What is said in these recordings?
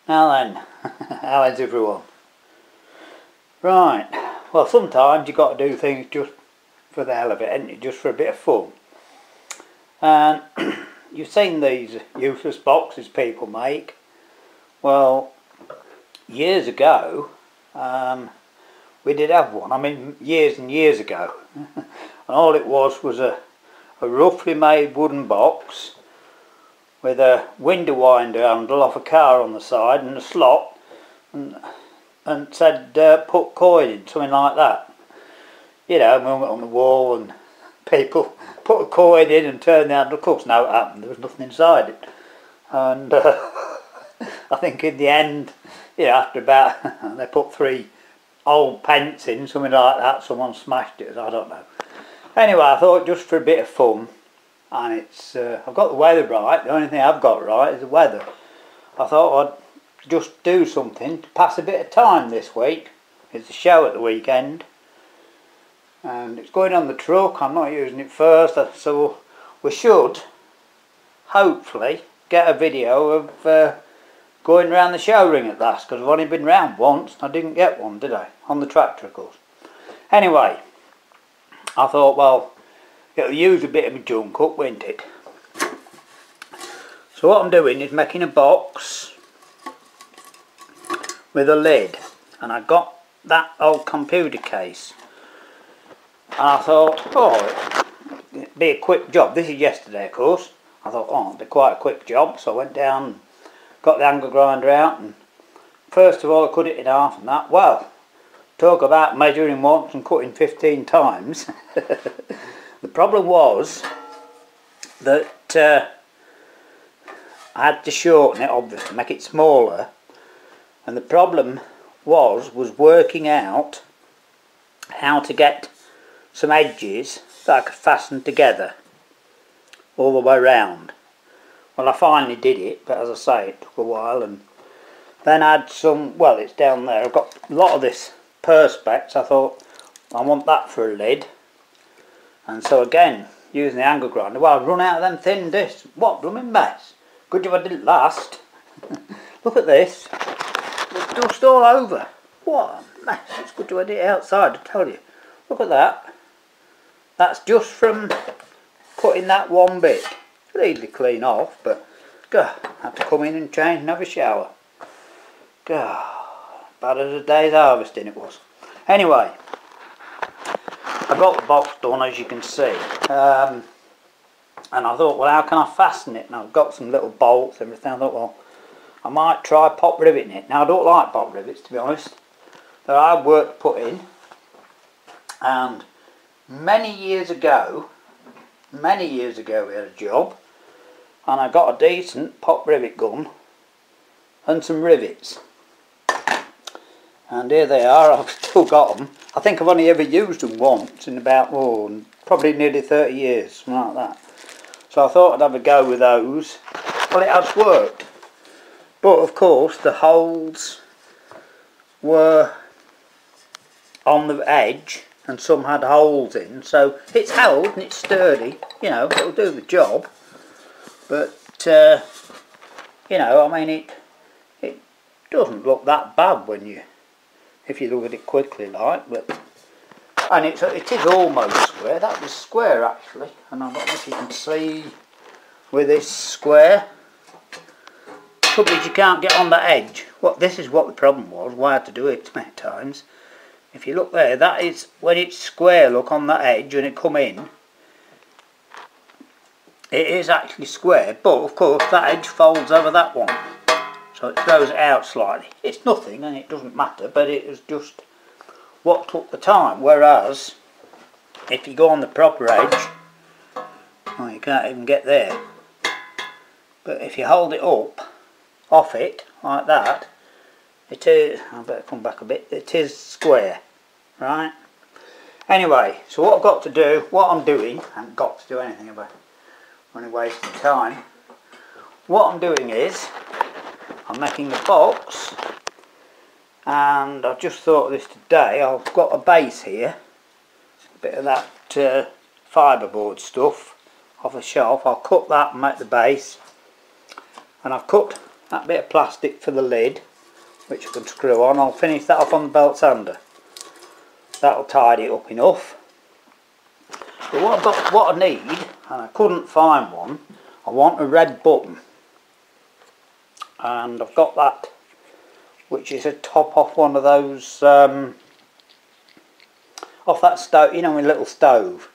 Now then, how is everyone? Right, well sometimes you've got to do things just for the hell of it, ain't it? Just for a bit of fun. And you've seen these useless boxes people make. Well, years ago, we did have one. I mean, years and years ago. And all it was a roughly made wooden box with a window winder handle off a car on the side and a slot, and said put coin in, something like that. You know, we went on the wall and people put a coin in and turned the handle. Of course, no, it happened. There was nothing inside it. And I think in the end, you know, after about, they put 3 old pence in, something like that. Someone smashed it, I don't know. Anyway, I thought just for a bit of fun, and it's I've got the weather right. The only thing I've got right is the weather. I thought I'd just do something to pass a bit of time this week. It's a show at the weekend, and it's going on the truck. I'm not using it first, so we should hopefully get a video of going around the show ring at last, because I've only been round once and I didn't get one, did I? On the tractor, of course. Anyway, I thought, well, it'll use a bit of my junk up, won't it? So what I'm doing is making a box with a lid, and I got that old computer case, and I thought, oh, it'd be a quick job. This is yesterday, of course. I thought, oh, it'd be quite a quick job, so I went down, got the angle grinder out, and first of all I cut it in half and that. Well, talk about measuring once and cutting 15 times. The problem was that I had to shorten it, obviously, make it smaller, and the problem was working out how to get some edges that I could fasten together all the way round. Well, I finally did it, but as I say, it took a while, and then I had some, well, it's down there, I've got a lot of this perspex. I thought, I want that for a lid, and so again, using the angle grinder, well, I've run out of them thin discs. What blooming mess. Good job I didn't last. Look at this, there's dust all over. What a mess. It's good job I did it outside, I tell you. Look at that. That's just from cutting that one bit. It'll easily clean off, but God, I have to come in and change and have a shower. God, bad as a day's harvesting it was. Anyway, I got the box done, as you can see, and I thought, well, how can I fasten it? And I've got some little bolts and everything. I thought, well, I might try pop riveting it. Now, I don't like pop rivets, to be honest. They're hard work to put in, and many years ago we had a job, and I got a decent pop rivet gun and some rivets, and here they are. I've still got them. I think I've only ever used them once in about, oh, probably nearly 30 years, something like that. So I thought I'd have a go with those. Well, it has worked, but of course the holes were on the edge and some had holes in, so it's held and it's sturdy, you know, it'll do the job. But you know, I mean, it doesn't look that bad if you look at it quickly, like. But and it is almost square. That was square actually, and I don't know if you can see with this square. Trouble is you can't get on the edge. This is what the problem was. Why I had to do it many times. If you look there, that is when it's square. Look on that edge when it come in. It is actually square, but of course that edge folds over that one, so it throws it out slightly. It's nothing and it doesn't matter, but it was just what took the time. Whereas if you go on the proper edge, well, you can't even get there, but if you hold it up off it like that, it is, I better come back a bit, it is square, right? Anyway, so what I've got to do, what I'm doing, I haven't got to do anything about it, only wasting time. What I'm doing is I'm making a box, and I just thought of this today. I've got a base here, a bit of that fibreboard stuff off a shelf. I'll cut that and make the base, and I've cut that bit of plastic for the lid, which I can screw on. I'll finish that off on the belt sander. That'll tidy it up enough. But what I need, and I couldn't find one, I want a red button. And I've got that, which is a top off one of those, off that stove, you know, a little stove.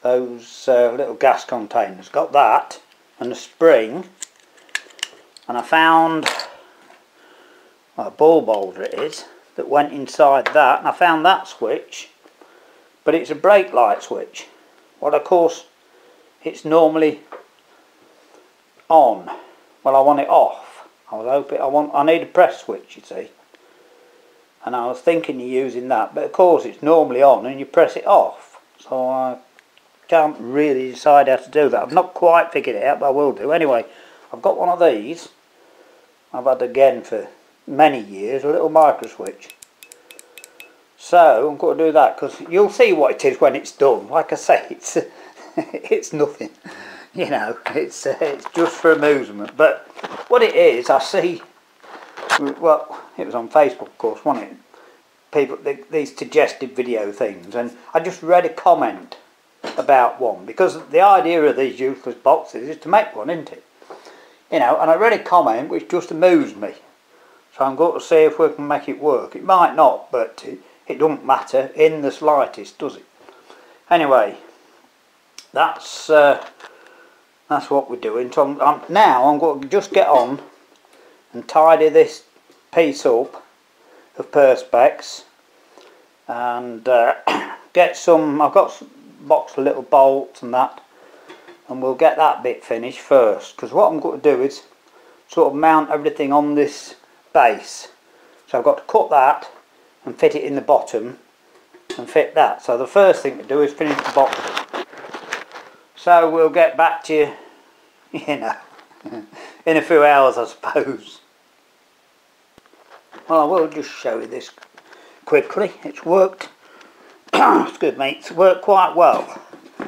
Those little gas containers. Got that, and a spring. And I found a bulb holder it is, that went inside that, and I found that switch, but it's a brake light switch. Well, of course, it's normally on. Well, I want it off. I need a press switch, you see. And I was thinking of using that, but of course it's normally on and you press it off. So I can't really decide how to do that. I've not quite figured it out, but I will do. Anyway, I've got one of these. I've had again for many years, a little micro switch. So I'm going to do that, because you'll see what it is when it's done. Like I say, it's nothing, you know. It's just for amusement. But what it is, I see. Well, it was on Facebook, of course, wasn't it? People, these suggested video things, and I just read a comment about one, because the idea of these useless boxes is to make one, isn't it? You know, and I read a comment which just amused me. So I'm going to see if we can make it work. It might not, but it doesn't matter in the slightest, does it? Anyway, that's what we're doing. So now I'm going to just get on and tidy this piece up of perspex and get some. I've got some box of little bolts and that, and we'll get that bit finished first, because what I'm going to do is sort of mount everything on this base. So I've got to cut that and fit it in the bottom and fit that. So the first thing to do is finish the box. So we'll get back to you, you know, in a few hours, I suppose. Well, I will just show you this quickly. It's worked, excuse me, it's worked quite well. I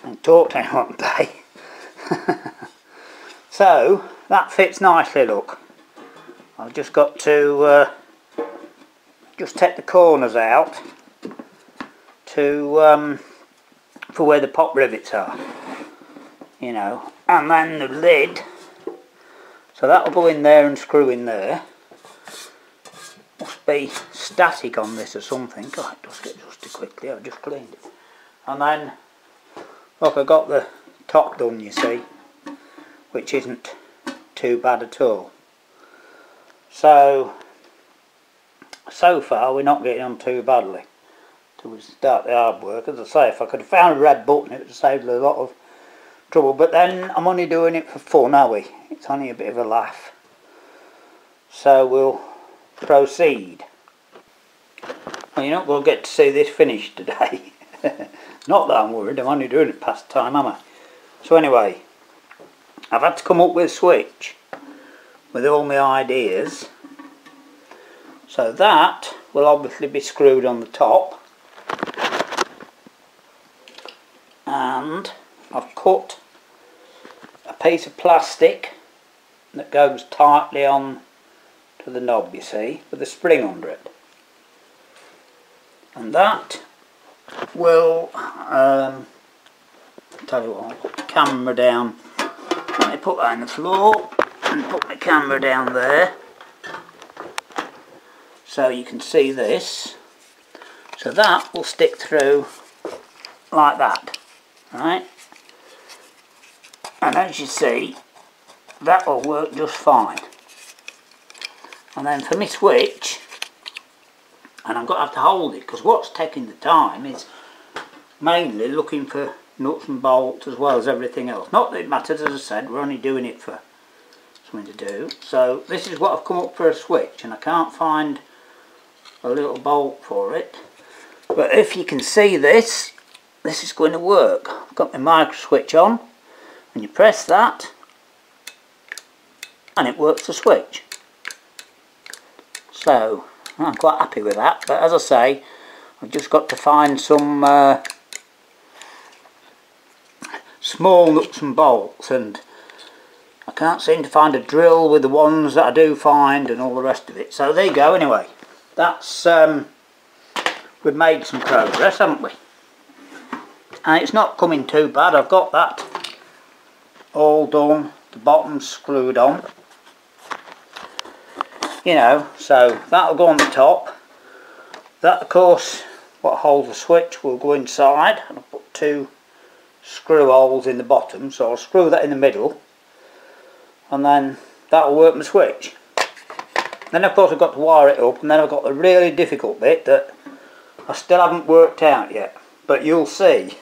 haven't talked to anyone today. So that fits nicely, look. I've just got to just take the corners out to for where the pop rivets are, you know, and then the lid. So that'll go in there and screw in there. Must be static on this or something. God, it does get dusty quickly. I've just cleaned it. And then, look, I got the top done, you see, which isn't too bad at all. So far we're not getting on too badly till we start the hard work. As I say, if I could have found a red button, it would have saved a lot of trouble. But then I'm only doing it for fun, are we? It's only a bit of a laugh. So we'll proceed. Well, you're not going to get to see this finished today. Not that I'm worried, I'm only doing it past time, am I? So anyway, I've had to come up with a switch with all my ideas. So that will obviously be screwed on the top, and I've cut a piece of plastic that goes tightly on to the knob, you see, with a spring under it, and that will tell you what, I'll put the camera down. Let me put that on the floor and put my camera down there so you can see this. So that will stick through like that, right? And as you see, that will work just fine. And then for my switch, and I'm going to have to hold it, because what's taking the time is mainly looking for nuts and bolts as well as everything else. Not that it matters, as I said, we're only doing it for something to do. So this is what I've come up for a switch, and I can't find a little bolt for it. But if you can see this, this is going to work. I've got my micro switch on, and you press that, and it works the switch. So I'm quite happy with that, but as I say, I've just got to find some small nuts and bolts, and I can't seem to find a drill with the ones that I do find and all the rest of it. So there you go. Anyway, that's we've made some progress, haven't we? And it's not coming too bad. I've got that all done, the bottom screwed on, you know, so that'll go on the top. That, of course, what holds the switch will go inside, and I'll put 2 screw holes in the bottom, so I'll screw that in the middle, and then that'll work my switch. Then of course I've got to wire it up, and then I've got the really difficult bit that I still haven't worked out yet, but you'll see.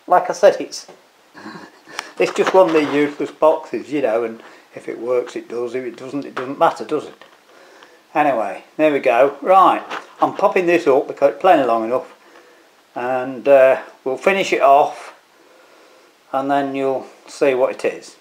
Like I said, it's just one of these useless boxes, you know, and if it works it does, if it doesn't matter, does it? Anyway, there we go. Right, I'm popping this up because it's plenty long enough, and we'll finish it off and then you'll see what it is.